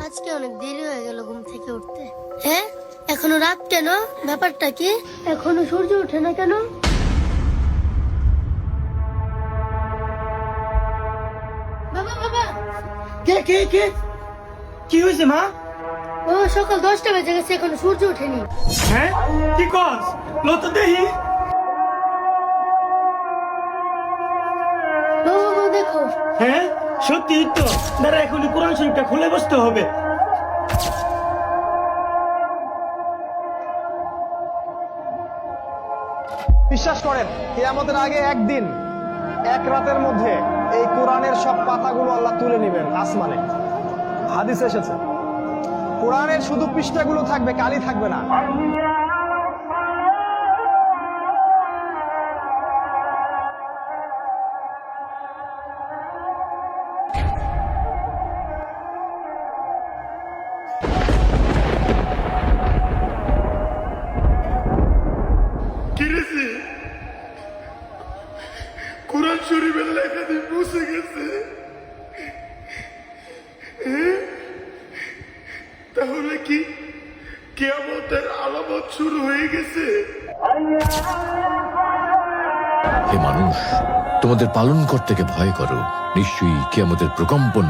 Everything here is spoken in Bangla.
আজকে অনেক দেরি হয়ে গেল ঘুম থেকে উঠতে। হ্যাঁ, এখনো রাত কেন? ব্যাপারটা কি? এখনো সূর্য ওঠে না কেন? বাবা বাবা, কে কে কে কি হয়েছে মা? বাবা সকাল 10টা বেজে গেছে, এখনো সূর্য ওঠেনি। হ্যাঁ, কি কস? লত দেহি। বাবা বাবা দেখো। হ্যাঁ, সত্যি তো। দাঁড়া, এখনই কোরআন শরীফটা খুলে বসতে হবে। বিশ্বাস করেন, কিয়ামতের আগে একদিন, এক রাতের মধ্যে এই কোরআনের সব পাতাগুলো আল্লাহ তুলে নেবেন আসমানে। হাদিস এসেছে, কোরআনের শুধু পৃষ্ঠাগুলো থাকবে, কালি থাকবে না। কিরেছে কোরআন শরীফের লেখা দিয়ে মুছে গেছে। তাহলে কি কিয়ামতের আলামত শুরু হয়ে গেছে? হে মানুষ, তোমাদের পালনকর্তাকে ভয় করো, নিশ্চয়ই কিয়ামতের প্রকম্পন